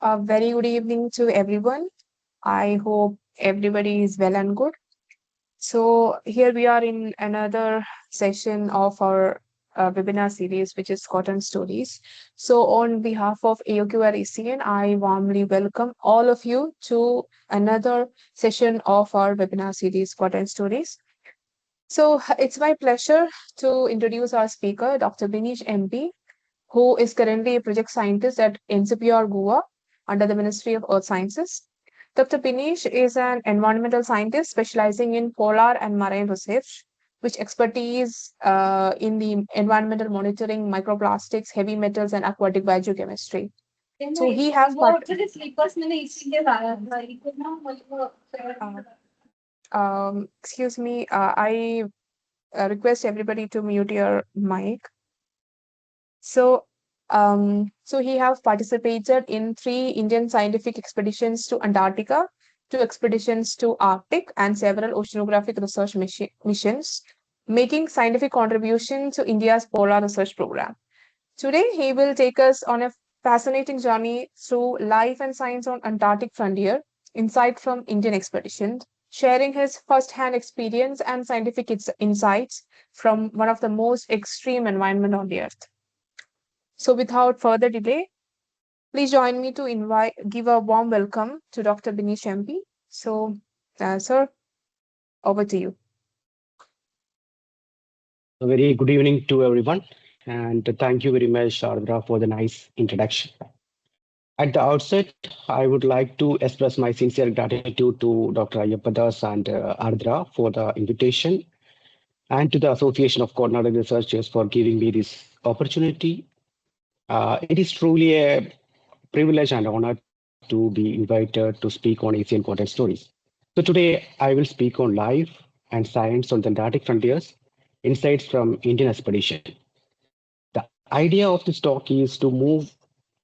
A very good evening to everyone. I hope everybody is well and good. So, here we are in another session of our webinar series, which is Cotton Stories. So, on behalf of AOQR ACN, I warmly welcome all of you to another session of our webinar series, Cotton Stories. So, it's my pleasure to introduce our speaker, Dr. Binish MP, who is currently a project scientist at NCPR Goa under the Ministry of Earth Sciences. Dr. Pinesh is an environmental scientist specializing in polar and marine research, which expertise in the environmental monitoring, microplastics, heavy metals, and aquatic biogeochemistry. So he has excuse me, I request everybody to mute your mic. So he have participated in 3 Indian scientific expeditions to Antarctica, 2 expeditions to Arctic, and several oceanographic research missions, making scientific contribution to India's polar research program. Today, he will take us on a fascinating journey through life and science on Antarctic frontier, insight from Indian expeditions, sharing his first-hand experience and scientific insights from one of the most extreme environment on the earth. So, without further delay, please join me to give a warm welcome to Dr. Binish MP. So, sir, over to you. A very good evening to everyone, and thank you very much, Ardra, for the nice introduction. At the outset, I would like to express my sincere gratitude to Dr. Ayappadas and Ardra for the invitation, and to the Association of Quaternary Researchers for giving me this opportunity. It is truly a privilege and honor to be invited to speak on Asian content stories. So today, I will speak on life and science on the Antarctic frontiers, insights from Indian expedition. The idea of this talk is to move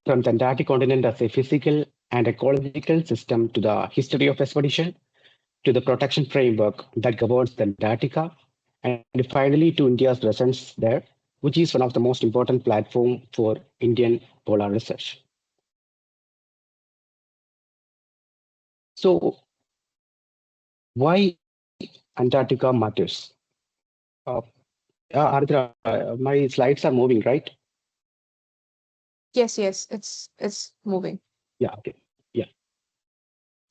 from the Antarctic continent as a physical and ecological system to the history of expedition, to the protection framework that governs the Antarctica, and finally to India's presence there, which is one of the most important platforms for Indian polar research. So, why Antarctica matters? Uh, Ardra, my slides are moving, right? Yes, it's moving. Yeah, okay. Yeah.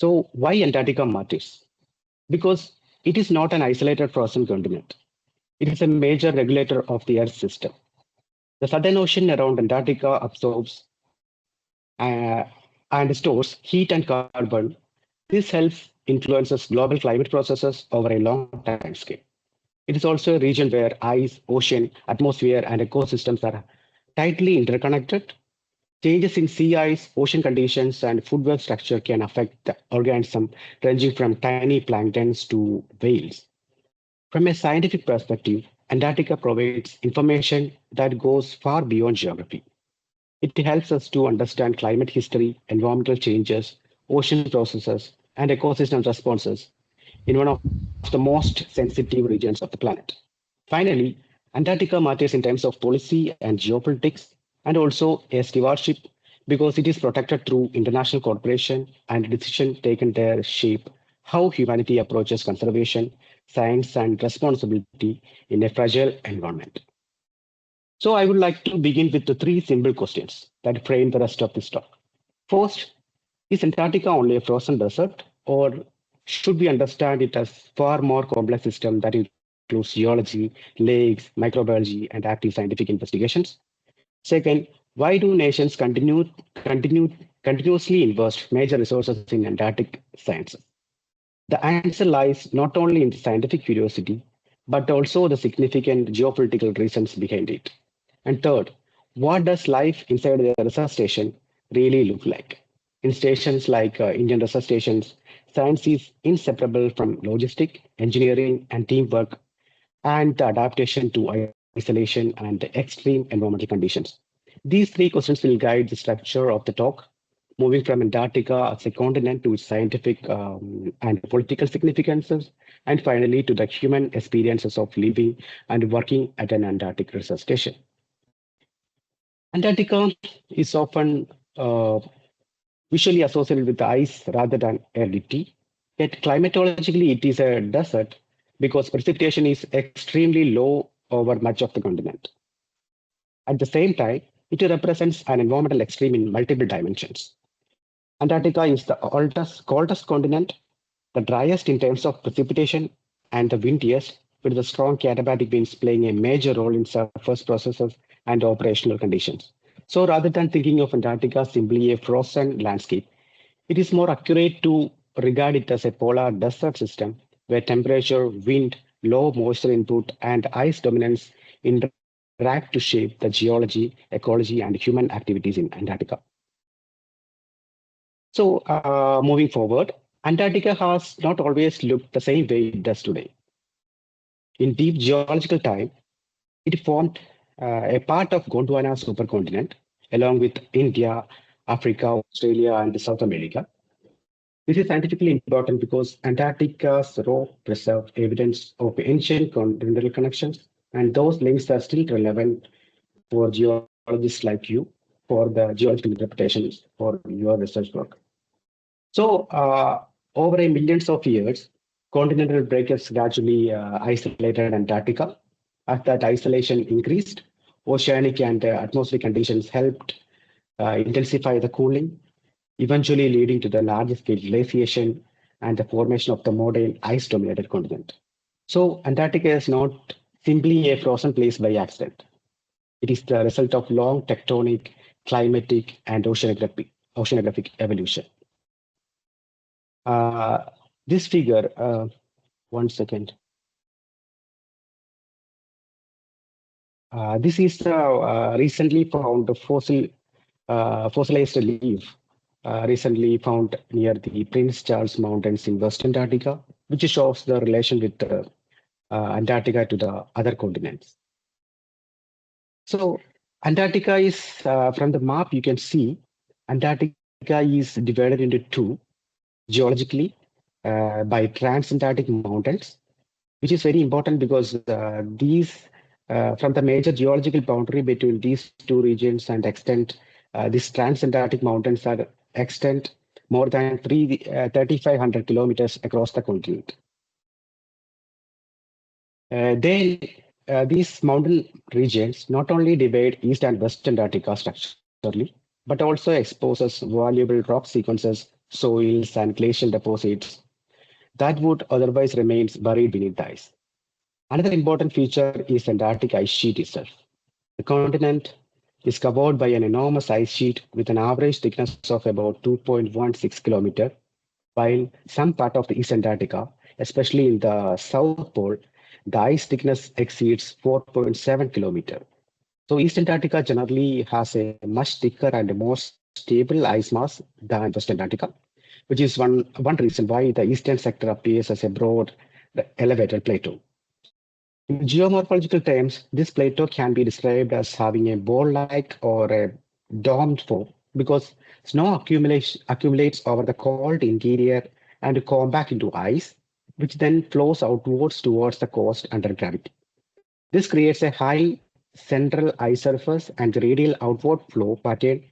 So, why Antarctica matters? Because it is not an isolated frozen continent. It is a major regulator of the Earth system. The Southern Ocean around Antarctica absorbs and stores heat and carbon. This helps influences global climate processes over a long time scale. It is also a region where ice, ocean, atmosphere, and ecosystems are tightly interconnected. Changes in sea ice, ocean conditions, and food web structure can affect the organism ranging from tiny planktons to whales. From a scientific perspective, Antarctica provides information that goes far beyond geography. It helps us to understand climate history, environmental changes, ocean processes, and ecosystem responses in one of the most sensitive regions of the planet. Finally, Antarctica matters in terms of policy and geopolitics, and also a stewardship because it is protected through international cooperation, and decisions taken there shape how humanity approaches conservation, science, and responsibility in a fragile environment. So I would like to begin with the three simple questions that frame the rest of this talk. First, is Antarctica only a frozen desert, or should we understand it as far more complex system that includes geology, lakes, microbiology, and active scientific investigations? Second, why do nations continuously invest major resources in Antarctic sciences? The answer lies not only in the scientific curiosity, but also the significant geopolitical reasons behind it. And third, what does life inside the research station really look like? In stations like Indian research stations, science is inseparable from logistic, engineering, and teamwork, and the adaptation to isolation and extreme environmental conditions. These three questions will guide the structure of the talk, moving from Antarctica as a continent to its scientific and political significances, and finally to the human experiences of living and working at an Antarctic research station. Antarctica is often usually associated with ice rather than aridity. Yet climatologically, it is a desert because precipitation is extremely low over much of the continent. At the same time, it represents an environmental extreme in multiple dimensions. Antarctica is the coldest continent, the driest in terms of precipitation, and the windiest, with the strong katabatic winds playing a major role in surface processes and operational conditions. So rather than thinking of Antarctica simply a frozen landscape, it is more accurate to regard it as a polar desert system where temperature, wind, low moisture input, and ice dominance interact to shape the geology, ecology, and human activities in Antarctica. So, moving forward, Antarctica has not always looked the same way it does today. In deep geological time, it formed a part of Gondwana supercontinent, along with India, Africa, Australia, and South America. This is scientifically important because Antarctica's rock preserved evidence of ancient continental connections, and those links are still relevant for geologists like you for the geological interpretations for your research work. So, over a millions of years, continental breakers gradually isolated Antarctica. As that isolation increased, oceanic and atmospheric conditions helped intensify the cooling, eventually leading to the large scale glaciation and the formation of the modern ice dominated continent. So, Antarctica is not simply a frozen place by accident. It is the result of long tectonic, climatic, and oceanographic evolution. This figure, 1 second. This is the recently found fossilized leaf, recently found near the Prince Charles Mountains in West Antarctica, which shows the relation with Antarctica to the other continents. So Antarctica is, from the map, you can see Antarctica is divided into two geologically by transantarctic mountains, which is very important because these, from the major geological boundary between these two regions and extent, these transantarctic mountains are extend more than 3,500 kilometers across the continent. These mountain regions not only divide East and West Antarctica structurally, but also exposes valuable rock sequences, soils, and glacial deposits that would otherwise remain buried beneath the ice. Another important feature is Antarctic ice sheet itself. The continent is covered by an enormous ice sheet with an average thickness of about 2.16 kilometers, while some part of the East Antarctica, especially in the South Pole, the ice thickness exceeds 4.7 kilometers. So East Antarctica generally has a much thicker and more stable ice mass than West Antarctica, which is one reason why the eastern sector appears as a broad elevated plateau. In geomorphological terms, this plateau can be described as having a bowl-like or a domed form because snow accumulates over the cold interior and compact into ice, which then flows outwards towards the coast under gravity. This creates a high central ice surface and radial outward flow pattern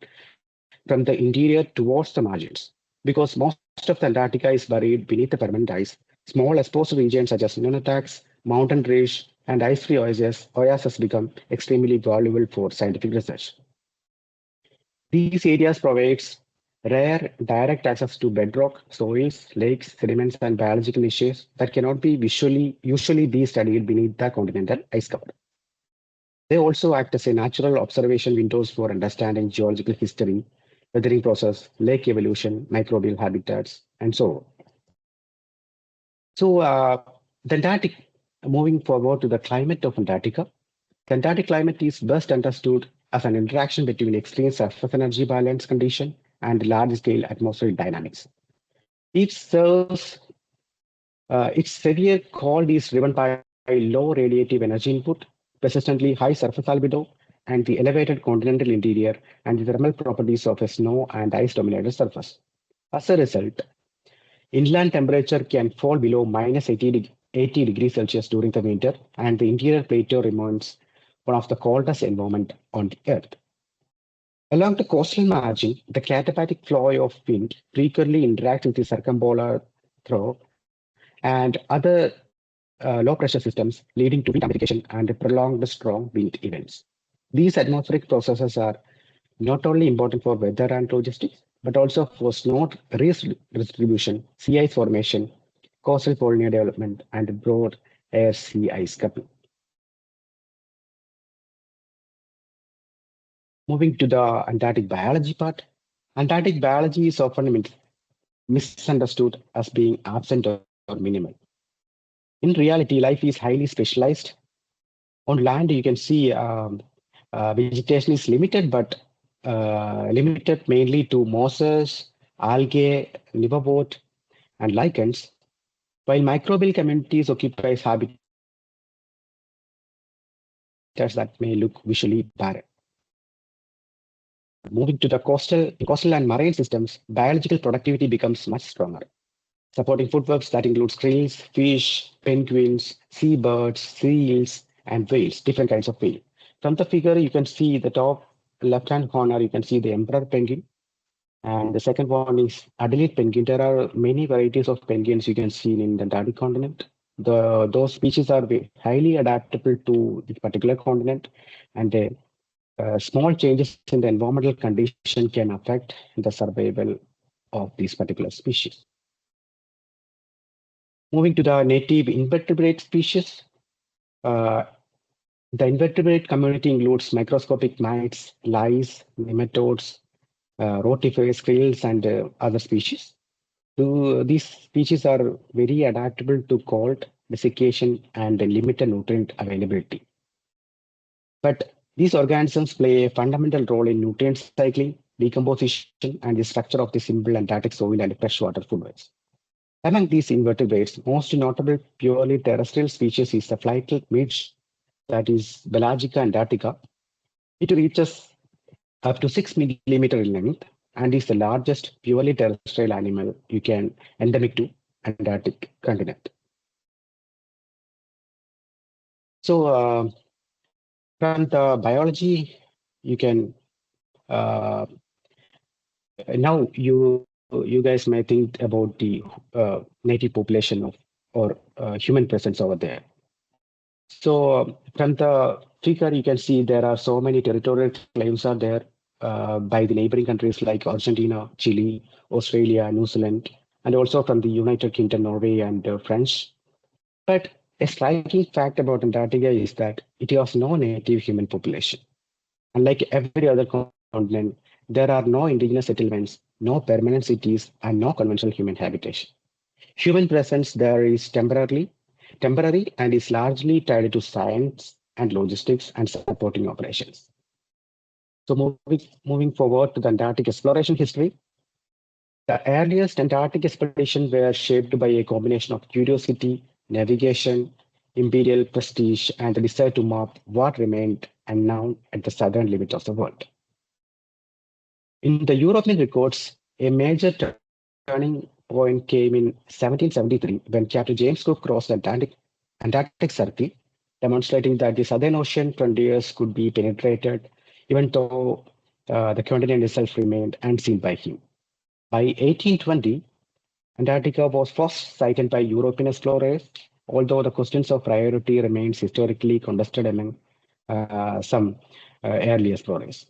from the interior towards the margins. Because most of the Antarctica is buried beneath the permanent ice, small exposed regions such as nunataks, mountain ridge, and ice-free oases become extremely valuable for scientific research. These areas provides rare direct access to bedrock, soils, lakes, sediments, and biological niches that cannot be usually be studied beneath the continental ice cover. They also act as a natural observation windows for understanding geological history, weathering process, lake evolution, microbial habitats, and so on. So the Antarctic, moving forward to the climate of Antarctica, the Antarctic climate is best understood as an interaction between extreme surface energy balance condition and large-scale atmospheric dynamics. It serves its severe cold is driven by low radiative energy input, persistently high surface albedo, and the elevated continental interior and the thermal properties of a snow and ice-dominated surface. As a result, inland temperature can fall below minus 80 degrees Celsius during the winter, and the interior plateau remains one of the coldest environment on the Earth. Along the coastal margin, the katabatic flow of wind frequently interacts with the circumpolar throw and other low pressure systems, leading to wind amplification and prolonged strong wind events. These atmospheric processes are not only important for weather and logistics, but also for snow distribution, sea ice formation, coastal colony development, and broad air sea ice coupling. Moving to the Antarctic biology part, Antarctic biology is often misunderstood as being absent or minimal. In reality, life is highly specialized. On land, you can see vegetation is limited, but limited mainly to mosses, algae, liverwort, and lichens, while microbial communities occupies habitats that may look visually barren. Moving to the coastal and marine systems, biological productivity becomes much stronger, supporting food webs that includes krill, fish, penguins, seabirds, seals, and whales, different kinds of whale. From the figure, you can see the top left-hand corner, you can see the emperor penguin, and the second one is Adelaide penguin. There are many varieties of penguins you can see in the Antarctic continent. Those species are highly adaptable to the particular continent, and small changes in the environmental condition can affect the survival of these particular species. Moving to the native invertebrate species, uh, the invertebrate community includes microscopic mites, lice, nematodes, rotifers, krills, and other species. These species are very adaptable to cold, desiccation, and limited nutrient availability. But these organisms play a fundamental role in nutrient cycling, decomposition, and the structure of the simple Antarctic soil and freshwater food webs. Among these invertebrates, most notable purely terrestrial species is the flighted midge, that is Belagica antarctica. It reaches up to 6 millimeter in length and is the largest purely terrestrial animal you can endemic to Antarctic continent. So from the biology, you can now you guys may think about the native population of or human presence over there. So from the figure, you can see there are so many territorial claims are there by the neighboring countries like Argentina, Chile, Australia, New Zealand, and also from the United Kingdom, Norway, and French. But a striking fact about Antarctica is that it has no native human population. Unlike every other continent, there are no indigenous settlements, no permanent cities, and no conventional human habitation. Human presence there is temporary and is largely tied to science and logistics and supporting operations. So moving forward to the Antarctic exploration history, the earliest Antarctic expeditions were shaped by a combination of curiosity, navigation, imperial prestige, and the desire to map what remained unknown at the southern limit of the world. In the European records, a major turning point came in 1773 when Captain James Cook crossed the Antarctic Circle, demonstrating that the Southern Ocean frontiers could be penetrated, even though the continent itself remained unseen by him. By 1820, Antarctica was first sighted by European explorers, although the questions of priority remains historically contested among some early explorers.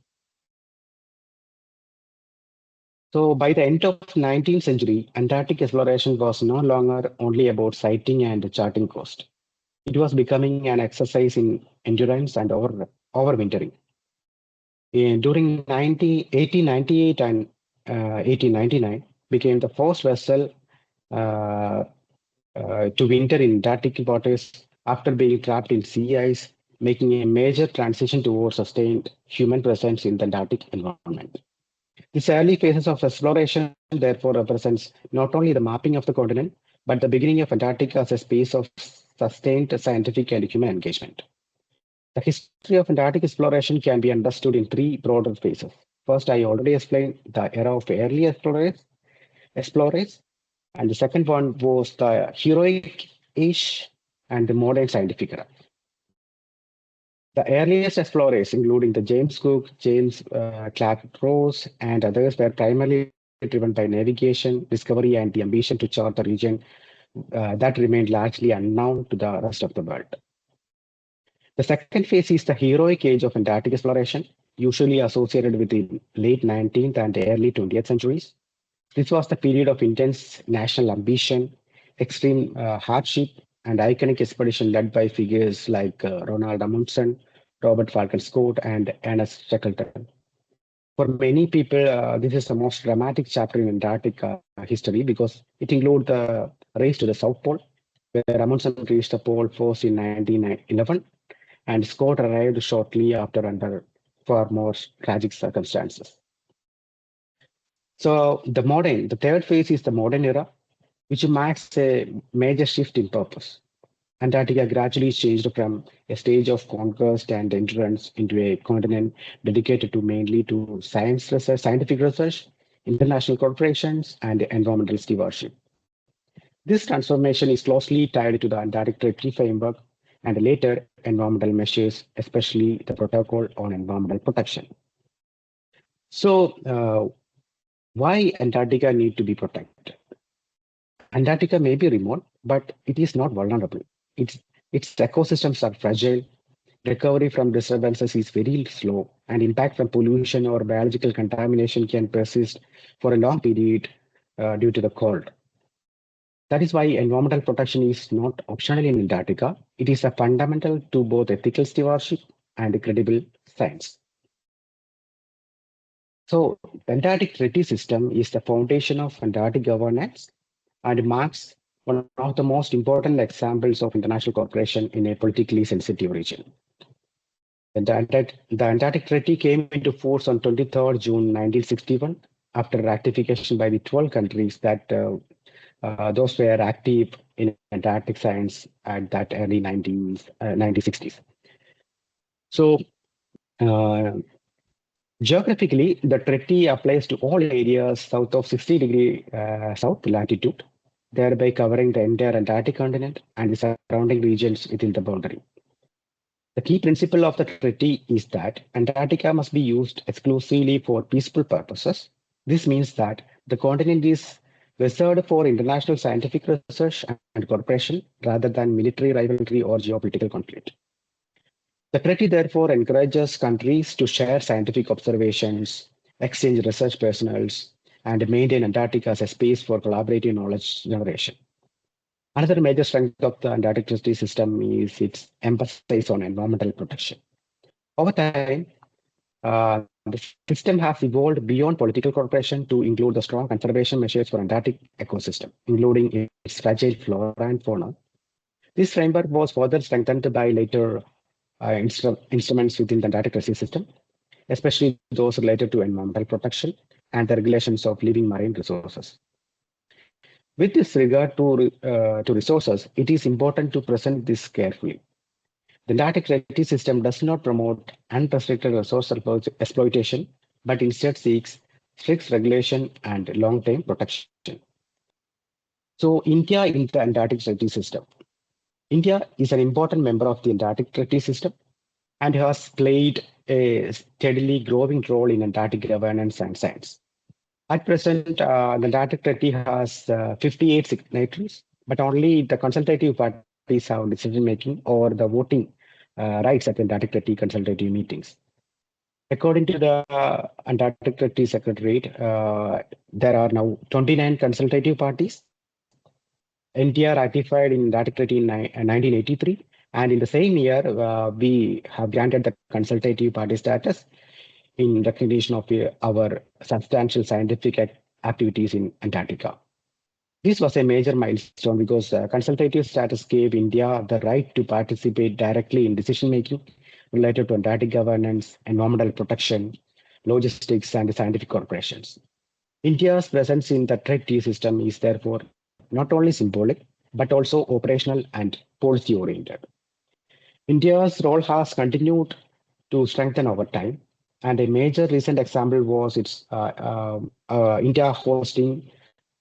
So by the end of 19th century, Antarctic exploration was no longer only about sighting and charting coast. It was becoming an exercise in endurance and overwintering. During 1898 and 1899, became the first vessel uh, to winter in Antarctic waters after being trapped in sea ice, making a major transition towards sustained human presence in the Antarctic environment. These early phases of exploration, therefore, represents not only the mapping of the continent, but the beginning of Antarctica as a space of sustained scientific and human engagement. The history of Antarctic exploration can be understood in three broader phases. First, I already explained the era of early explorers, and the second one was the heroic age and the modern scientific era. The earliest explorers, including the James Cook, James Clark Ross, and others, were primarily driven by navigation, discovery, and the ambition to chart the region that remained largely unknown to the rest of the world. The second phase is the heroic age of Antarctic exploration, usually associated with the late 19th and early 20th centuries. This was the period of intense national ambition, extreme hardship, and iconic expedition led by figures like Ronald Amundsen, Robert Falcon Scott, and Ernest Shackleton. For many people, this is the most dramatic chapter in Antarctic history because it includes the race to the South Pole, where Amundsen reached the pole first in 1911, and Scott arrived shortly after under far more tragic circumstances. So the third phase is the modern era, which marks a major shift in purpose. Antarctica gradually changed from a stage of conquest and endurance into a continent dedicated to mainly to science research, scientific research, international corporations, and environmental stewardship. This transformation is closely tied to the Antarctic Treaty Framework and later environmental measures, especially the Protocol on Environmental Protection. So, why Antarctica need to be protected? Antarctica may be remote, but it is not vulnerable. Its, its ecosystems are fragile, recovery from disturbances is very slow, and impact from pollution or biological contamination can persist for a long period due to the cold. That is why environmental protection is not optional in Antarctica. It is a fundamental to both ethical stewardship and credible science. So, the Antarctic Treaty System is the foundation of Antarctic governance and marks one of the most important examples of international cooperation in a politically sensitive region. The Antarctic Treaty came into force on 23rd June 1961 after ratification by the 12 countries that those were active in Antarctic science at that early 1960s. So, uh, geographically, the treaty applies to all areas south of 60-degree south latitude, thereby covering the entire Antarctic continent and the surrounding regions within the boundary. The key principle of the treaty is that Antarctica must be used exclusively for peaceful purposes. This means that the continent is reserved for international scientific research and cooperation rather than military rivalry or geopolitical conflict. The treaty therefore encourages countries to share scientific observations, exchange research personnel, and maintain Antarctica as a space for collaborative knowledge generation. Another major strength of the Antarctic Treaty System is its emphasis on environmental protection. Over time, the system has evolved beyond political cooperation to include the strong conservation measures for Antarctic ecosystem, including its fragile flora and fauna. This framework was further strengthened by later instruments within the Antarctic Treaty System, especially those related to environmental protection and the regulations of living marine resources. With this regard to resources, it is important to present this carefully. The Antarctic Treaty System does not promote unrestricted resource exploitation, but instead seeks strict regulation and long-term protection. So, India in the Antarctic Treaty System. India is an important member of the Antarctic Treaty System and has played a steadily growing role in Antarctic governance and science. At present, the Antarctic Treaty has 58 signatories, but only the consultative parties have decision making or the voting rights at the Antarctic Treaty consultative meetings. According to the Antarctic Treaty Secretariat, there are now 29 consultative parties. India ratified in Antarctic Treaty in 1983, and in the same year, we have granted the consultative party status in recognition of our substantial scientific activities in Antarctica. This was a major milestone because consultative status gave India the right to participate directly in decision making related to Antarctic governance, environmental protection, logistics, and scientific corporations. India's presence in the treaty system is therefore not only symbolic, but also operational and policy oriented. India's role has continued to strengthen over time, and a major recent example was its India hosting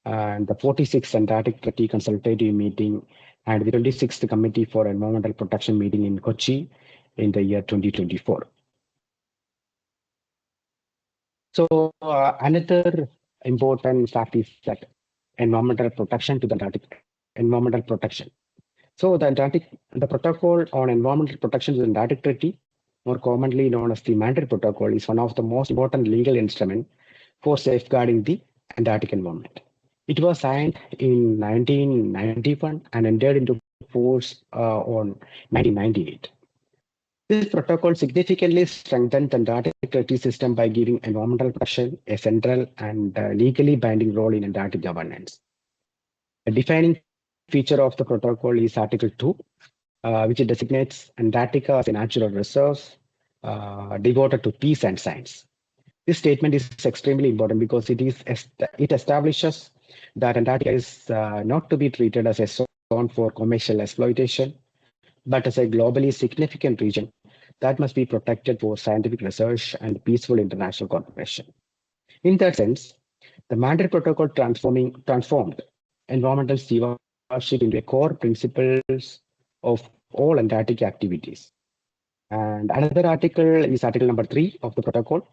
and the 46th Antarctic Treaty Consultative Meeting and the 26th Committee for Environmental Protection meeting in Kochi in the year 2024. So another important fact is that environmental protection to the Antarctic, environmental protection. So the protocol on environmental protection to the Antarctic Treaty, more commonly known as the Mandatory Protocol, is one of the most important legal instruments for safeguarding the Antarctic environment. It was signed in 1991 and entered into force on 1998. This protocol significantly strengthened the Antarctic Treaty System by giving environmental protection a central and legally binding role in Antarctic governance. A defining feature of the protocol is Article 2, which designates Antarctica as a natural resource devoted to peace and science. This statement is extremely important because it establishes that Antarctica is not to be treated as a zone for commercial exploitation, but as a globally significant region that must be protected for scientific research and peaceful international cooperation. In that sense, the Mandatory Protocol transformed environmental stewardship into a core principles of all Antarctic activities. And another article is Article number 3 of the protocol,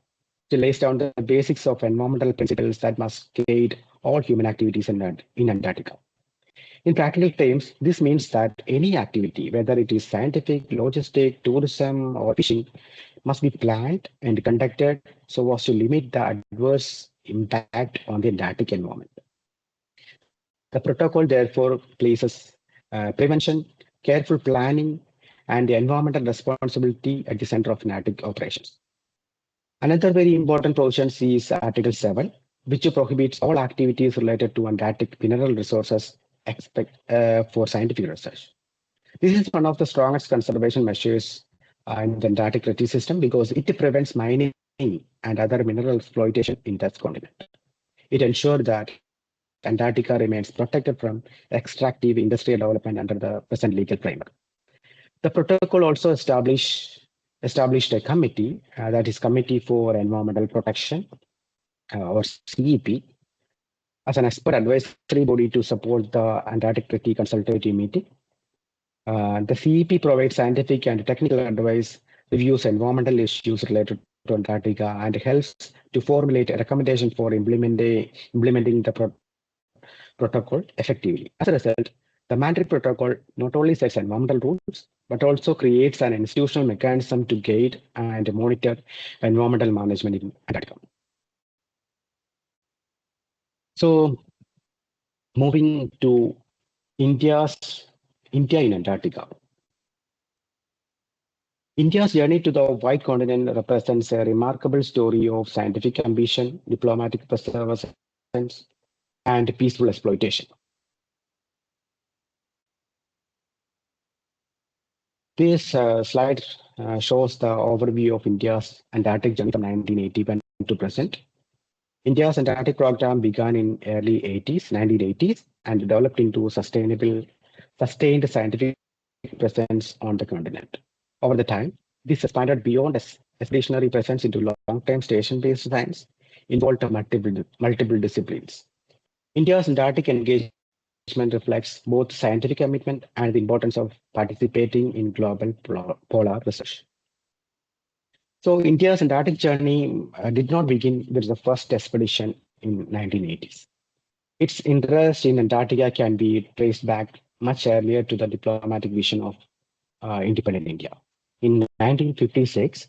which lays down the basics of environmental principles that must guide all human activities in Antarctica. In practical terms, this means that any activity, whether it is scientific, logistic, tourism, or fishing, must be planned and conducted so as to limit the adverse impact on the Antarctic environment. The protocol therefore places prevention, careful planning, and the environmental responsibility at the center of Antarctic operations. Another very important provision is Article 7, which prohibits all activities related to Antarctic mineral resources for scientific research. This is one of the strongest conservation measures in the Antarctic treaty system because it prevents mining and other mineral exploitation in that continent. It ensures that Antarctica remains protected from extractive industrial development under the present legal framework. The protocol also established a committee, that is Committee for Environmental Protection, or CEP, as an expert advisory body to support the Antarctic Treaty Consultative Meeting. The CEP provides scientific and technical advice, reviews environmental issues related to Antarctica, and helps to formulate a recommendation for implementing the protocol effectively. As a result, the Mandatory Protocol not only sets environmental rules, but also creates an institutional mechanism to guide and monitor environmental management in Antarctica. So, moving to India in Antarctica. India's journey to the White Continent represents a remarkable story of scientific ambition, diplomatic perseverance, and peaceful exploitation. This slide shows the overview of India's Antarctic journey from 1981 to present. India's Antarctic program began in early 1980s, and developed into sustained scientific presence on the continent. Over the time, this expanded beyond expeditionary presence into long-term station-based science, involved multiple disciplines. India's Antarctic engagement reflects both scientific commitment and the importance of participating in global polar research. So India's Antarctic journey did not begin with the first expedition in 1980s. Its interest in Antarctica can be traced back much earlier to the diplomatic vision of independent India. In 1956,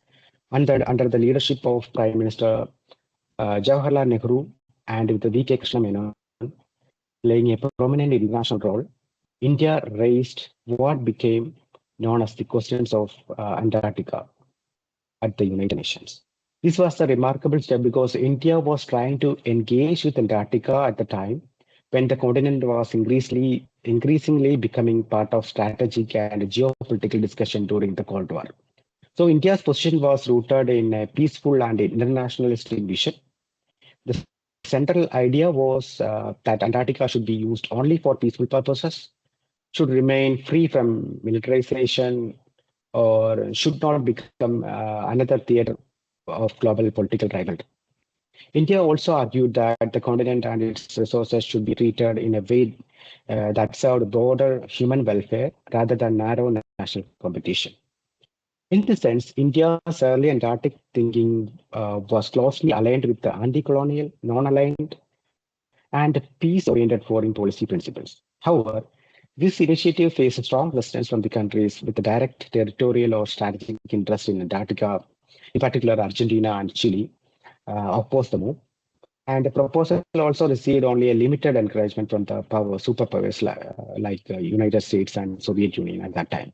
under the leadership of Prime Minister Jawaharlal Nehru and with the V.K. Krishna Menon playing a prominent international role, India raised what became known as the questions of Antarctica at the United Nations. This was a remarkable step because India was trying to engage with Antarctica at the time when the continent was increasingly becoming part of strategic and geopolitical discussion during the Cold War. So India's position was rooted in a peaceful and internationalistic vision. The central idea was that Antarctica should be used only for peaceful purposes, should remain free from militarization, or should not become another theater of global political rivalry. India also argued that the continent and its resources should be treated in a way that served broader human welfare rather than narrow national competition. In this sense, India's early Antarctic thinking was closely aligned with the anti-colonial, non-aligned, and peace-oriented foreign policy principles. However, this initiative faced strong resistance from the countries with a direct territorial or strategic interest in Antarctica, in particular Argentina and Chile, opposed the move. And the proposal also received only a limited encouragement from the superpowers like United States and Soviet Union at that time.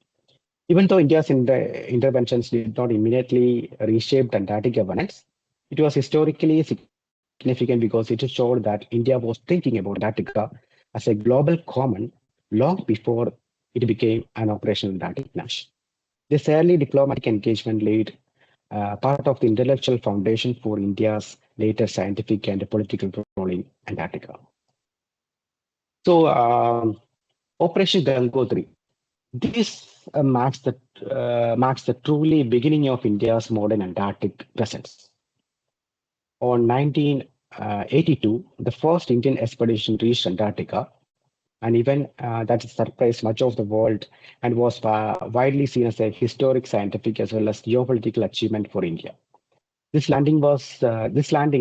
Even though India's interventions did not immediately reshape Antarctic governance, it was historically significant because it showed that India was thinking about Antarctica as a global common long before it became an operational Antarctic nation. This early diplomatic engagement laid part of the intellectual foundation for India's later scientific and political role in Antarctica. So, Operation Gangotri. This marks the truly beginning of India's modern Antarctic presence. On 1982, the first Indian expedition reached Antarctica, an event that surprised much of the world and was widely seen as a historic scientific as well as geopolitical achievement for India. This landing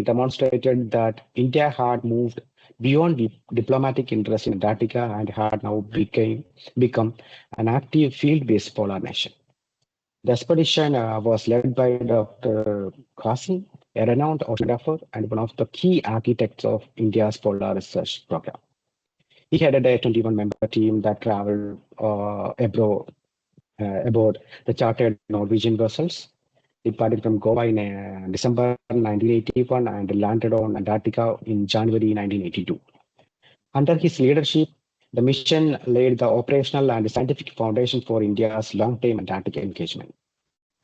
demonstrated that India had moved beyond diplomatic interest in Antarctica and had now become an active field-based polar nation. The expedition was led by Dr. Qasim, a renowned oceanographer and one of the key architects of India's polar research program. He headed a 21-member team that traveled aboard the chartered Norwegian vessels, departed from Goa in December 1981 and landed on Antarctica in January 1982. Under his leadership, the mission laid the operational and scientific foundation for India's long-term Antarctic engagement.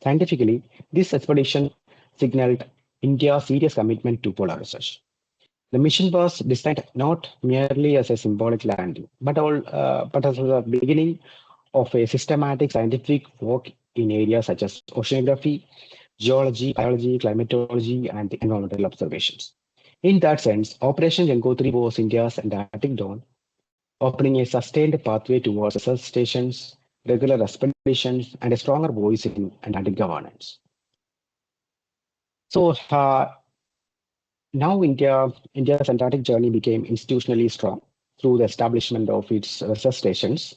Scientifically, this expedition signaled India's serious commitment to polar research. The mission was designed not merely as a symbolic landing, but as the beginning of a systematic scientific work in areas such as oceanography, geology, biology, climatology, and environmental observations. In that sense, Operation Gangotri was India's Antarctic dawn, opening a sustained pathway towards research stations, regular expeditions, and a stronger voice in Antarctic governance. So now India's Antarctic journey became institutionally strong through the establishment of its research stations,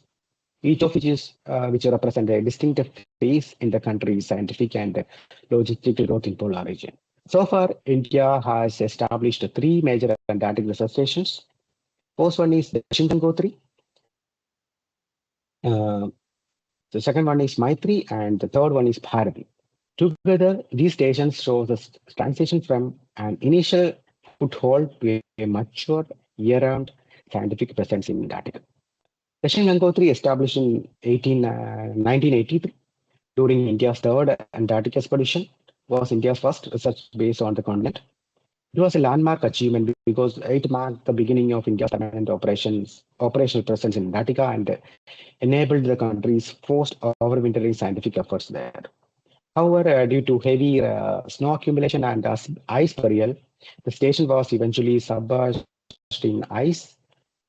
each of which represent a distinct phase in the country's scientific and logistical growth in polar region. So far, India has established three major Antarctic research stations. First one is the Gangotri, the second one is Maitri, and the third one is Bharati. Together, these stations show the transition from an initial foothold to a mature year-round scientific presence in Antarctica. Session Gangotri, established in 1983 during India's third Antarctic expedition, was India's first research base on the continent. It was a landmark achievement because it marked the beginning of India's permanent operational presence in Antarctica and enabled the country's first overwintering scientific efforts there. However, due to heavy snow accumulation and ice burial, the station was eventually submerged in ice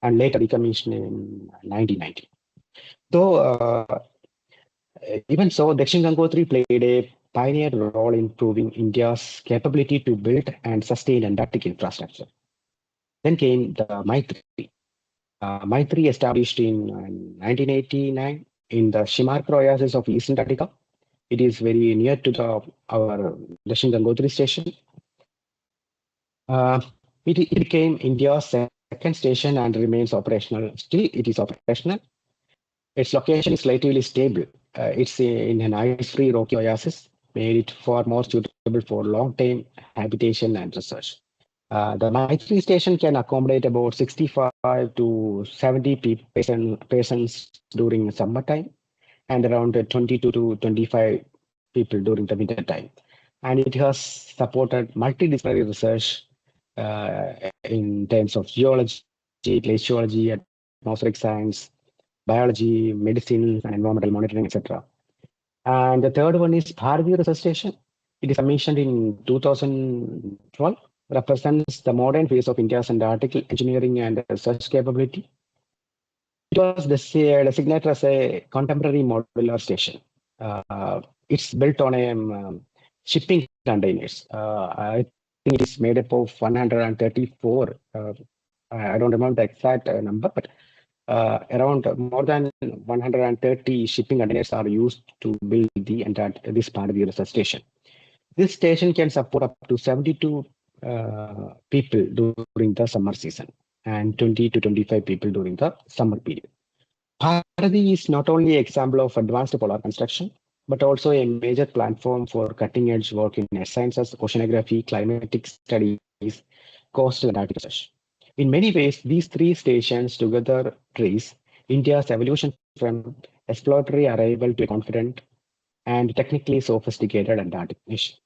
and later decommissioned in 1990. Though, even so, Dakshin Gangotri played a pioneer role in proving India's capability to build and sustain Antarctic infrastructure. Then came the Maitri. Maitri, established in 1989 in the Shimark oasis of East Antarctica. It is very near to our Dakshin Gangotri station. It became India's second station and remains operational. Still, it is operational. Its location is relatively stable. It's in an ice-free rocky oasis, made it far more suitable for long-term habitation and research. The Maitri station can accommodate about 65 to 70 persons during summertime and around 22 to 25 people during the winter time. And it has supported multidisciplinary research in terms of geology, glaciology, atmospheric science, biology, medicine, and environmental monitoring, etc. And the third one is Bharati Research Station. It is commissioned in 2012, represents the modern phase of India's Antarctic engineering and research capability. It was designated as a contemporary modular station. it's built on a shipping containers. I think it is made up of 134. I don't remember the exact number, but around more than 130 shipping containers are used to build this part of the research station. This station can support up to 72 people during the summer season and 20 to 25 people during the summer period. Bharati is not only an example of advanced polar construction, but also a major platform for cutting-edge work in earth sciences, oceanography, climatic studies, coastal Antarctic research. In many ways, these three stations together trace India's evolution from exploratory arrival to a confident and technically sophisticated Antarctic nation.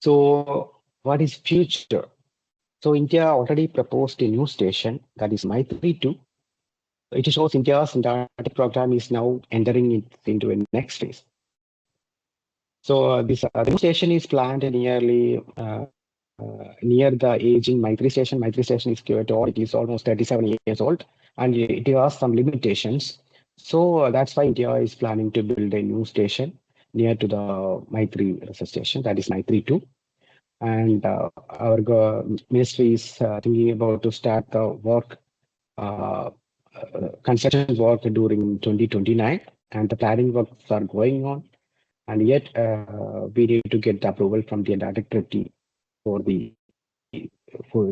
So, what is future? So, India already proposed a new station that is Maitri 2. It shows India's Antarctic program is now entering into a next phase. So the new station is planned near the aging Maitri station. Maitri station is quite old. It is almost 37 years old, and it has some limitations. So that's why India is planning to build a new station near to the Maitri research station, that is Maitri 2. And our ministry is thinking about to start the work, uh, construction work during 2029, and the planning works are going on. And yet, we need to get the approval from the Antarctic Treaty for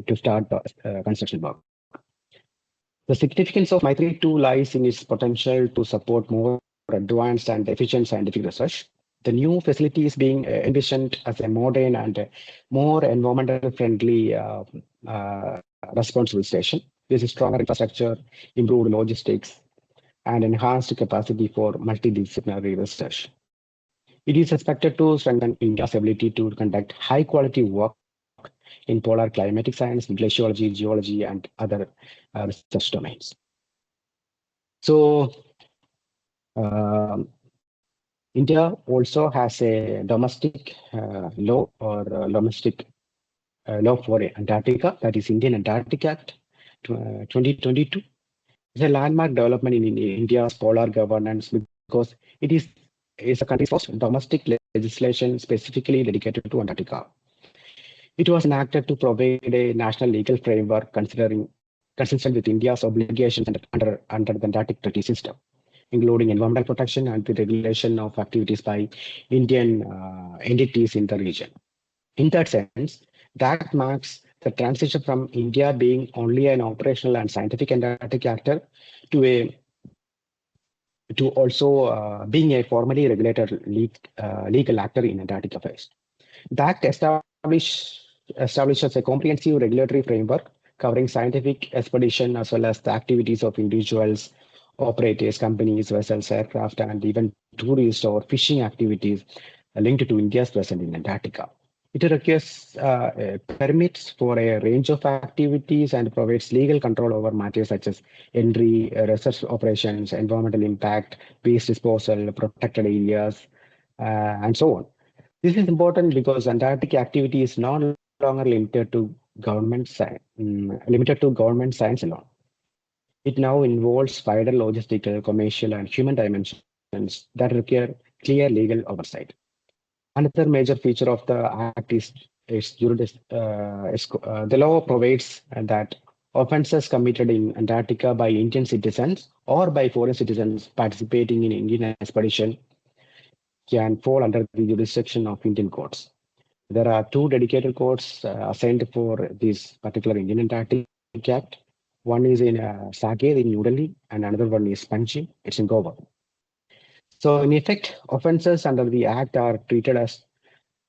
to start the construction work. The significance of Maitri 2 lies in its potential to support more advanced and efficient scientific research. The new facility is being envisioned as a modern and more environmental friendly responsible station. This is stronger infrastructure, improved logistics, and enhanced capacity for multidisciplinary research. It is expected to strengthen India's ability to conduct high quality work in polar climatic science, glaciology, geology, and other research domains. So, um, India also has a domestic law or domestic law for Antarctica, that is Indian Antarctic Act 2022. It's a landmark development in India's polar governance because it is the country's first domestic legislation specifically dedicated to Antarctica. It was enacted to provide a national legal framework considering consistent with India's obligations under the Antarctic Treaty System, including environmental protection and the regulation of activities by Indian entities in the region. In that sense, that marks the transition from India being only an operational and scientific Antarctic actor to a to also being a formally regulated legal actor in Antarctic affairs. The Act establishes a comprehensive regulatory framework covering scientific expedition as well as the activities of individuals, operators, companies, vessels, aircraft, and even tourist or fishing activities linked to India's presence in Antarctica. It requires permits for a range of activities and provides legal control over matters such as entry, research operations, environmental impact, waste disposal, protected areas, and so on. This is important because Antarctic activity is no longer limited to government science alone. It now involves wider logistical, commercial, and human dimensions that require clear legal oversight. Another major feature of the Act is the law provides that offences committed in Antarctica by Indian citizens or by foreign citizens participating in Indian expedition can fall under the jurisdiction of Indian courts. There are two dedicated courts assigned for this particular Indian Antarctic Act. One is in Saket in New Delhi, and another one is Panjim. It's in Goa. So, in effect, offences under the Act are treated as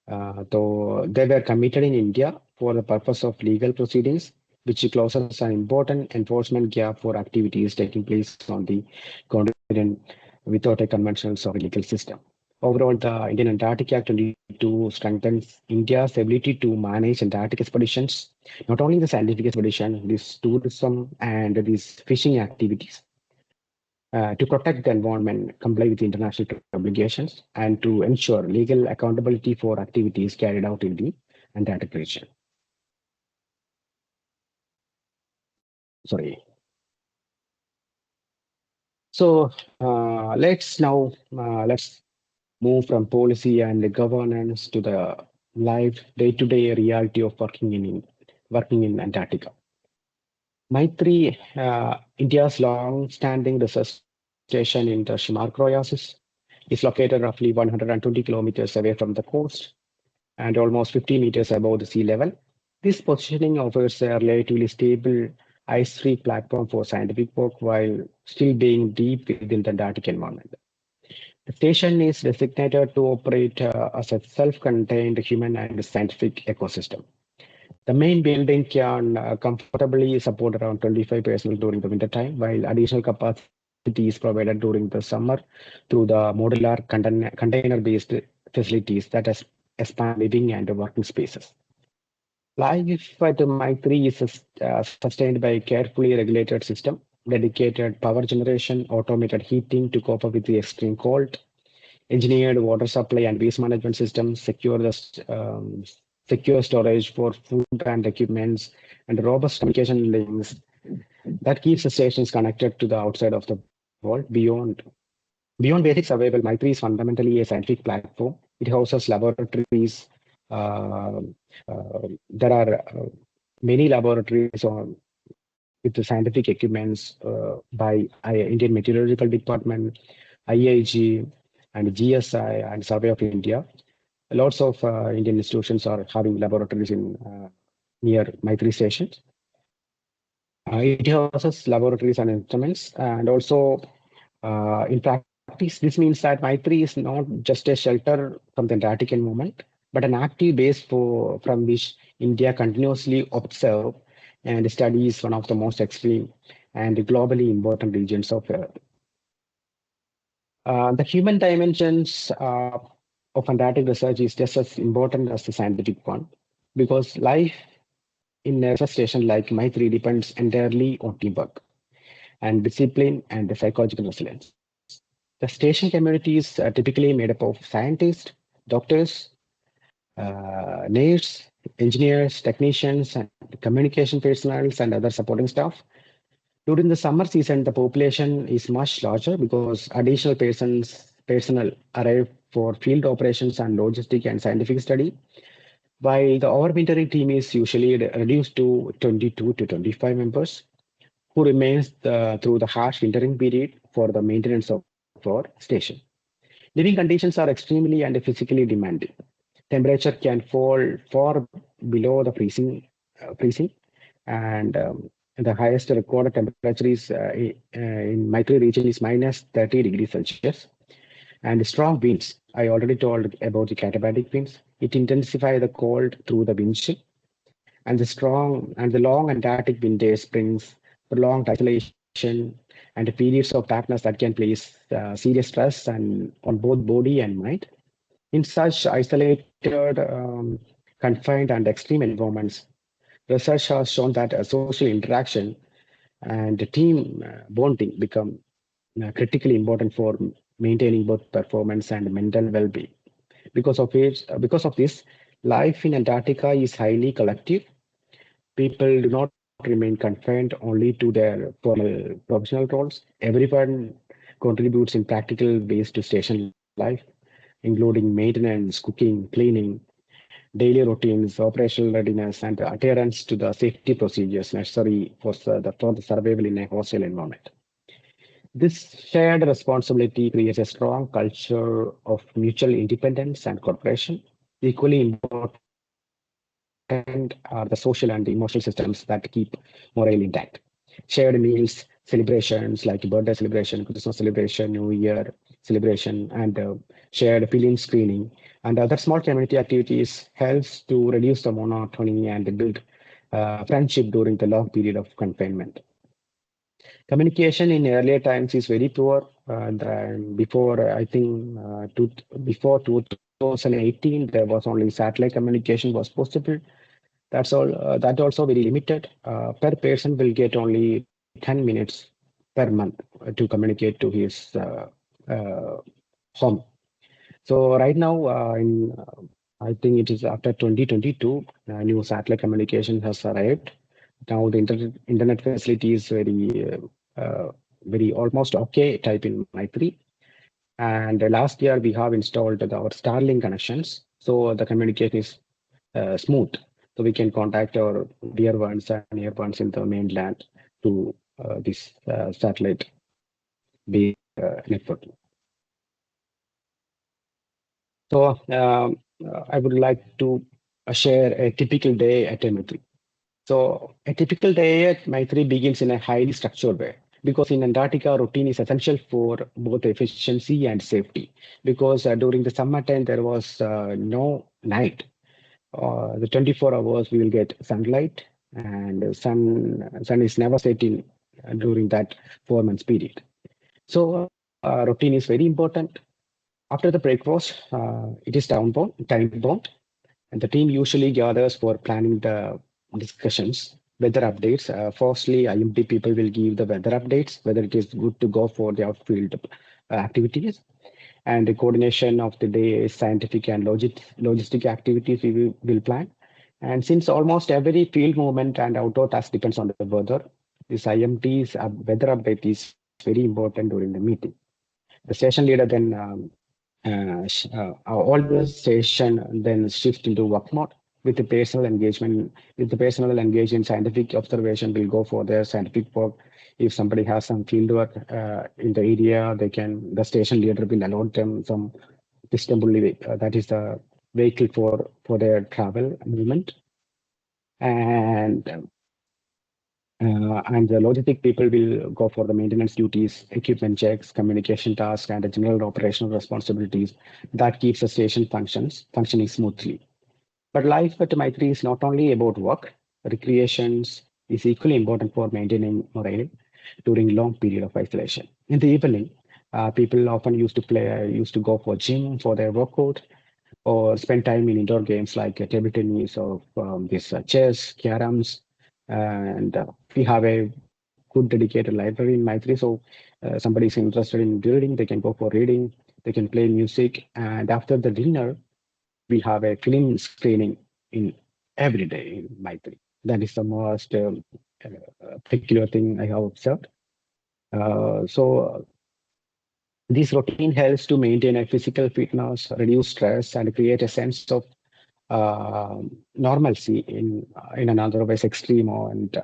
though they were committed in India for the purpose of legal proceedings, which closes an important enforcement gap for activities taking place on the continent without a conventional or legal system. Overall, the Indian Antarctic Act 22 strengthens India's ability to manage Antarctic expeditions, not only the scientific expedition, this tourism and these fishing activities, to protect the environment, comply with international obligations, and to ensure legal accountability for activities carried out in the Antarctic region. Sorry. So let's move from policy and governance to the live day-to-day reality of working in Antarctica. Maitri, India's long-standing research station in the Shimark Oasis, is located roughly 120 kilometers away from the coast and almost 50 meters above the sea level. This positioning offers a relatively stable ice-free platform for scientific work while still being deep within the Antarctic environment. The station is designated to operate as a self-contained human and scientific ecosystem. The main building can comfortably support around 25 personnel during the winter time, while additional capacity is provided during the summer through the modular container-based facilities that expand living and working spaces. Life at Mike 3 is sustained by a carefully regulated system, dedicated power generation, automated heating to cope up with the extreme cold, engineered water supply and waste management systems, secure storage for food and equipments, and robust communication links that keeps the stations connected to the outside of the world. Beyond basic survival, My3 is fundamentally a scientific platform. It houses laboratories. Uh, there are many laboratories with the scientific equipments by Indian Meteorological Department, IIG, and GSI, and Survey of India. Lots of Indian institutions are having laboratories in near My3 stations. It houses laboratories and instruments, and also in practice, this means that My3 is not just a shelter from the Antarctic environment, but an active base from which India continuously observe and studies one of the most extreme and globally important regions of Earth. The human dimensions of Antarctic research is just as important as the scientific one, because life in a research station like My3 depends entirely on teamwork and discipline and the psychological resilience. The station community is typically made up of scientists, doctors, nurses, engineers, technicians, and communication personnel and other supporting staff. During the summer season, the population is much larger because additional personnel arrive for field operations and logistic and scientific study, while the overwintering team is usually reduced to 22 to 25 members who remains through the harsh wintering period for the maintenance of our station. Living conditions are extremely and physically demanding. Temperature can fall far below the freezing, and the highest recorded temperature is in Micro region is minus 30 degrees Celsius. And strong winds. I already told about the katabatic winds. It intensify the cold through the windshield, and the long Antarctic winter brings prolonged isolation and periods of darkness that can place serious stress and on both body and mind. In such isolated, confined, and extreme environments, research has shown that social interaction and team bonding become critically important for maintaining both performance and mental well-being. Because of this, life in Antarctica is highly collective. People do not remain confined only to their formal professional roles. Everyone contributes in practical ways to station life, including maintenance, cooking, cleaning, daily routines, operational readiness, and adherence to the safety procedures necessary for the survival in a hostile environment. This shared responsibility creates a strong culture of mutual independence and cooperation. Equally important are the social and emotional systems that keep morale intact. Shared meals, celebrations like birthday celebration, Christmas celebration, New Year celebration, and shared film screening and other small community activities helps to reduce the monotony and build friendship during the long period of confinement. Communication in earlier times is very poor. Before, I think, before 2018, there was only satellite communication was possible. That's all. That also very limited. Per person will get only 10 minutes per month to communicate to his uh, home. So right now, I think it is after 2022, new satellite communication has arrived. Now the internet facility is very almost okay type in my 3. And last year we have installed our Starlink connections, so the communication is smooth. So we can contact our dear ones and near ones in the mainland to this satellite-based network. So I would like to share a typical day at M3. So a typical day at Maitri begins in a highly structured way because in Antarctica, routine is essential for both efficiency and safety. Because during the summertime, there was no night. The 24 hours we will get sunlight, and sun is never setting during that 4 months period. So routine is very important. After the breakfast, it is time bound, and the team usually gathers for planning the discussions, weather updates. Firstly, IMD people will give the weather updates, whether it is good to go for the outfield activities. And the coordination of the day, scientific and logistic activities will plan. And since almost every field movement and outdoor task depends on the weather, this IMD's weather update is very important during the meeting. The station leader then all the station then shift into work mode with the personal engagement. With the personal engaged in scientific observation, will go for their scientific work. If somebody has some field work in the area, the station leader will allot them some Istanbul, that is the vehicle for their travel movement. And and the logistic people will go for the maintenance duties, equipment checks, communication tasks, and the general operational responsibilities that keeps the station functioning smoothly. But life at Maitri is not only about work. Recreations is equally important for maintaining morale during long period of isolation. In the evening, people often used to go for gym for their workout, or spend time in indoor games like table tennis or this chess, caroms, and we have a good dedicated library in Maitri. So somebody is interested in reading, they can go for reading, they can play music, and after the dinner, we have a film screening in every day in Maitri. That is the most peculiar thing I have observed. So this routine helps to maintain a physical fitness, reduce stress, and create a sense of normalcy in an otherwise extreme and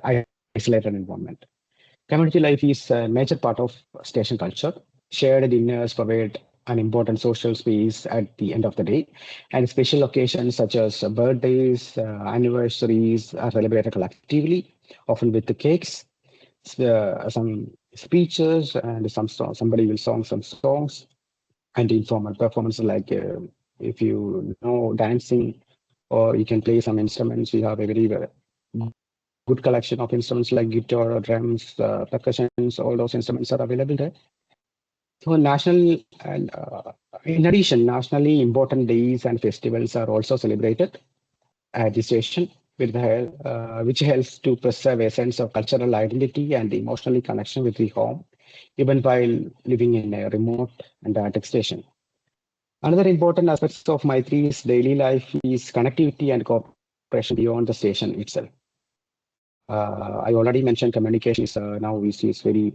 isolated environment. Community life is a major part of station culture. Shared dinners provide an important social space at the end of the day, and special occasions such as birthdays, anniversaries are celebrated collectively, often with the cakes, some speeches, and somebody will sing some songs, and informal performances like if you know dancing, or you can play some instruments. We have a very good collection of instruments like guitar, drums, percussions. All those instruments are available there. So national and in addition, nationally important days and festivals are also celebrated at the station, which helps to preserve a sense of cultural identity and emotionally connection with the home, even while living in a remote Antarctic station. Another important aspects of Maitri's daily life is connectivity and cooperation beyond the station itself. I already mentioned communication is now is very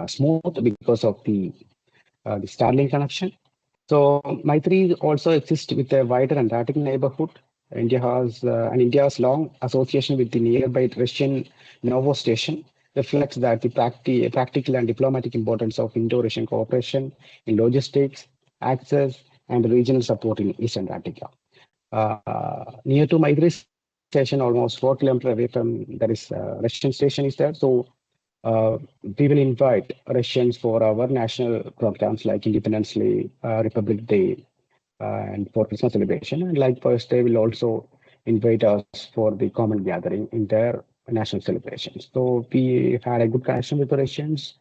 smooth because of the Starlink connection. So Maitri also exists with a wider Antarctic neighborhood. India's long association with the nearby Russian Novo Station reflects that the practical and diplomatic importance of Indo-Russian cooperation in logistics, access, and regional support in East Antarctica. Near to Maitri station, almost 4 kilometers away from there is Russian station is there. So we will invite Russians for our national programs like Independence Day, Republic Day, and for Christmas celebration. And likewise, they will also invite us for the common gathering in their national celebrations. So we had a good connection with the Russians,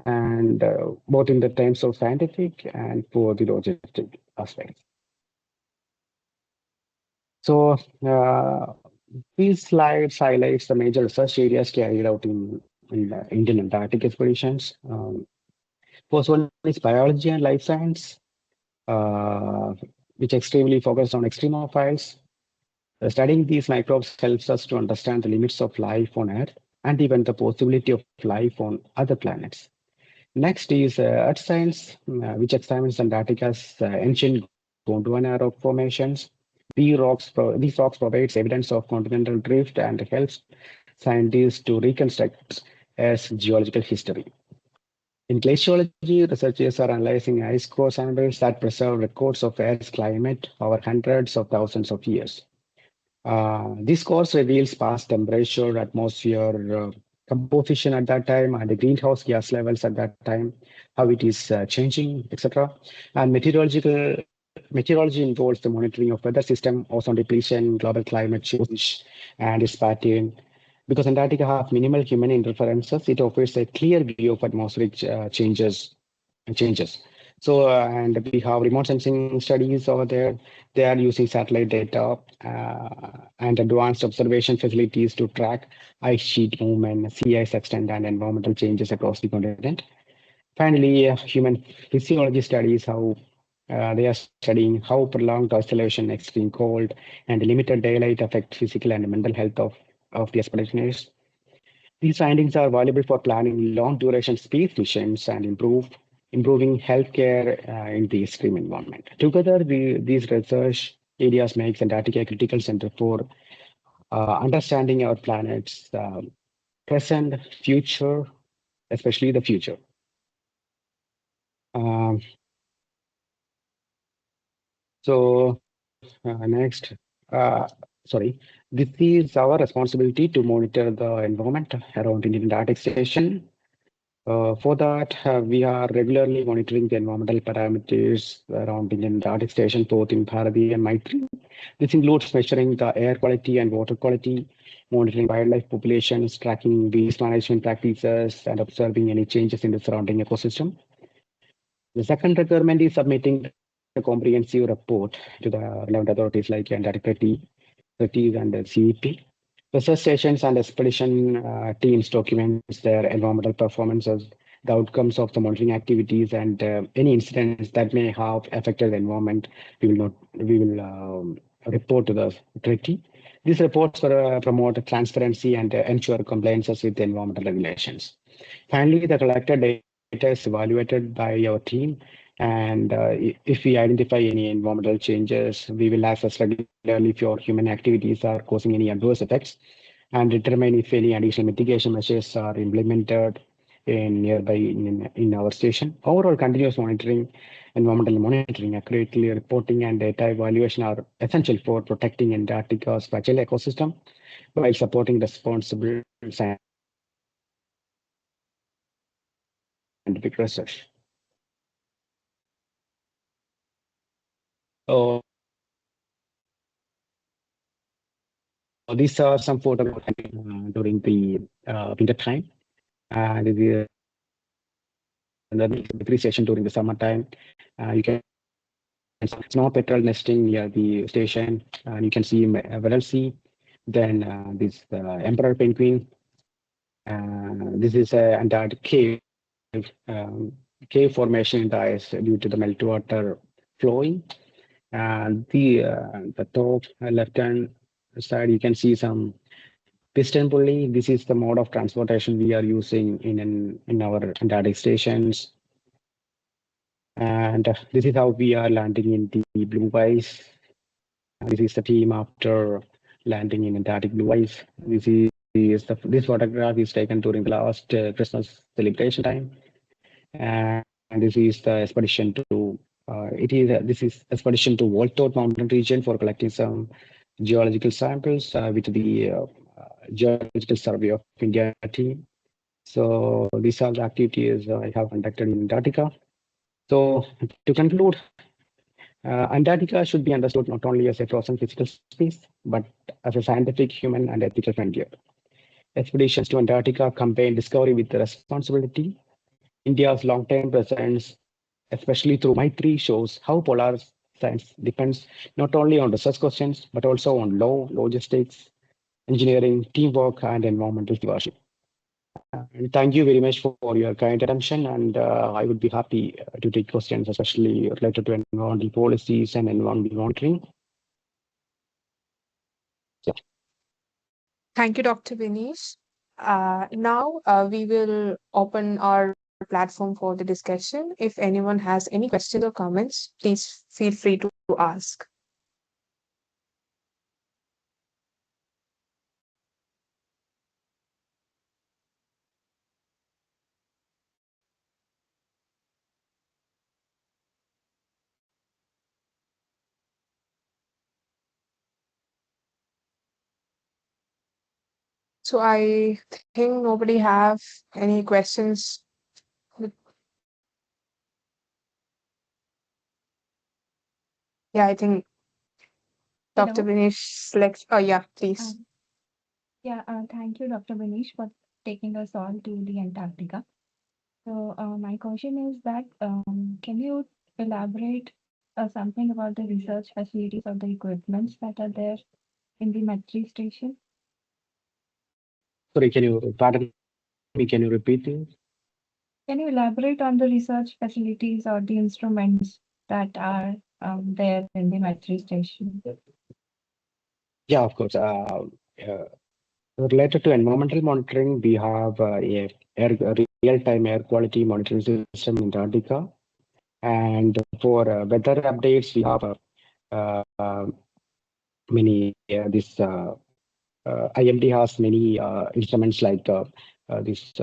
and both in the terms of scientific and for the logistic aspects. So these slides highlights the major research areas carried out in Indian Antarctic expeditions. First one is biology and life science, uh, which extremely focused on extremophiles. Studying these microbes helps us to understand the limits of life on Earth and even the possibility of life on other planets. Next is Earth science, which examines Antarctica's ancient Gondwana rock formations. These rocks provides evidence of continental drift and helps scientists to reconstruct Earth's geological history. In glaciology, researchers are analyzing ice core samples that preserve records of Earth's climate over hundreds of thousands of years. This course reveals past temperature, atmosphere composition at that time, and the greenhouse gas levels at that time, how it is changing, etc. And meteorology involves the monitoring of weather system, ozone depletion, global climate change, and its pattern. Because Antarctica has minimal human interferences, it offers a clear view of atmospheric changes. So, and we have remote sensing studies over there. They are using satellite data and advanced observation facilities to track ice sheet movement, sea ice extent, and environmental changes across the continent. Finally, human physiology studies how they are studying how prolonged isolation, extreme cold, and limited daylight affect physical and mental health of the expeditioners. These findings are valuable for planning long-duration space missions and improving healthcare in the extreme environment. Together, these research areas makes Antarctica a critical center for understanding our planet's present, future, especially the future. Um, next, sorry, this is our responsibility to monitor the environment around Indian Antarctic Station. For that, we are regularly monitoring the environmental parameters around Indian Antarctic Station, both in Bharati and Maitri. This includes measuring the air quality and water quality, monitoring wildlife populations, tracking waste management practices, and observing any changes in the surrounding ecosystem. The second requirement is submitting the comprehensive report to the relevant authorities like Antarctic Treaties and the CEP. Research stations and expedition teams documents their environmental performances, the outcomes of the monitoring activities, and any incidents that may have affected the environment. We will report to the treaty. These reports promote transparency and ensure compliances with the environmental regulations. Finally, the collected data is evaluated by our team, and if we identify any environmental changes, we will assess regularly if your human activities are causing any adverse effects and determine if any additional mitigation measures are implemented in our station. Overall, continuous monitoring, environmental monitoring, accurately reporting, and data evaluation are essential for protecting Antarctica's fragile ecosystem while supporting responsible scientific research. So these are some photographs during the winter time, and the Maitri station during the summertime. You can see some snow petrel nesting near the station, and you can see Weddell Sea. Then this emperor penguin. This is a Antarctic cave formation in the ice due to the meltwater flowing. And the top left-hand side, you can see some piston pulley. This is the mode of transportation we are using in our Antarctic stations. And this is how we are landing in the blue ice. This is the team after landing in Antarctic blue ice. This photograph is taken during the last Christmas celebration time, and this is the expedition to this is expedition to Waltot Mountain region for collecting some geological samples with the Geological Survey of India team. So these are the activities I have conducted in Antarctica. So to conclude, Antarctica should be understood not only as a frozen physical space, but as a scientific, human, and ethical frontier. Expeditions to Antarctica combine discovery with responsibility. India's long-term presence, especially through Maitri, shows how polar science depends not only on research questions, but also on law, logistics, engineering, teamwork, and environmental stewardship. And thank you very much for your kind attention, and I would be happy to take questions, especially related to environmental policies and environmental monitoring. Yeah. Thank you, Dr. Vinesh. Now we will open our platform for the discussion. If anyone has any questions or comments, please feel free to ask. So I think nobody have any questions. Yeah, I think Dr. Hello. Vinesh selects. Oh yeah, please. Um, Thank you, Dr. Manish, for taking us all to the Antarctica. So, my question is that can you elaborate something about the research facilities or the equipments that are there in the Metri station? Sorry, can you pardon me? Can you repeat this? Can you elaborate on the research facilities or the instruments that are there in the Metri station? Yeah, of course. Related to environmental monitoring, we have a real-time air quality monitoring system in Antarctica. And for weather updates, we have many IMD has many instruments like this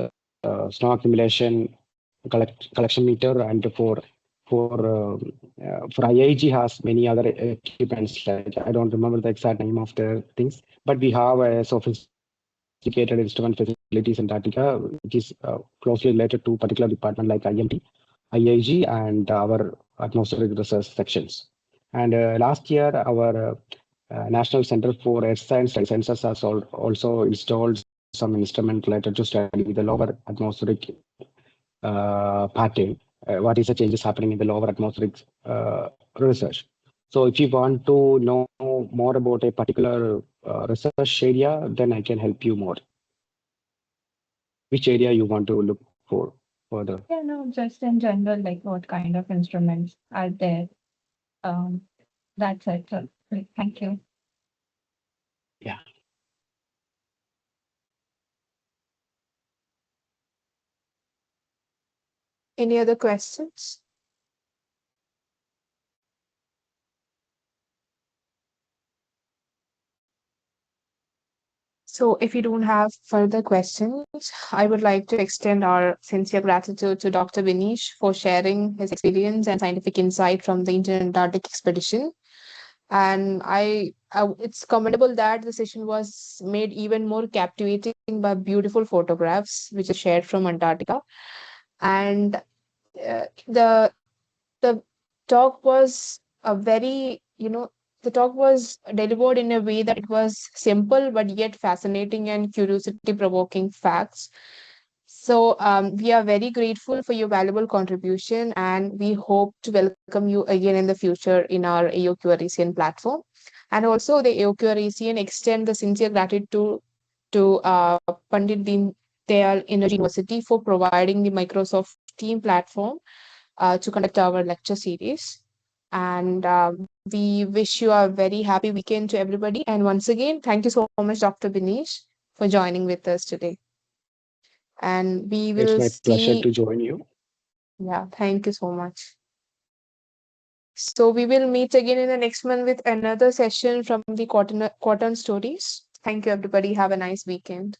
snow accumulation collection meter, and for IIG has many other equipments. Like I don't remember the exact name of the things, but we have a sophisticated instrument facilities in Antarctica, which is closely related to particular department like IMD, IIG, and our atmospheric research sections. And last year, our National Center for Earth Science Sensors has also installed some instrument related to study the lower atmospheric pattern, what is the changes happening in the lower atmospheric research. So if you want to know more about a particular research area, then I can help you more. Which area you want to look for further? Yeah, no, just in general, like what kind of instruments are there? Um, that's it. So, great, thank you. Yeah. Any other questions? So, if you don't have further questions, I would like to extend our sincere gratitude to Dr. Vinish for sharing his experience and scientific insight from the Indian Antarctic expedition. And it's commendable that the session was made even more captivating by beautiful photographs, which are shared from Antarctica. And the talk was a very, the talk was delivered in a way that it was simple but yet fascinating and curiosity provoking facts. So, we are very grateful for your valuable contribution, and we hope to welcome you again in the future in our AOQRACN platform. And also, the AOQRACN extend the sincere gratitude to Pandit Deen Dayal Energy University for providing the Microsoft Team platform to conduct our lecture series. And we wish you a very happy weekend to everybody. And once again, thank you so much, Dr. Binish, for joining with us today. And we It's will my pleasure see. to join you. Yeah, thank you so much. So we will meet again in the next month with another session from the Cotton Stories. Thank you, everybody. Have a nice weekend.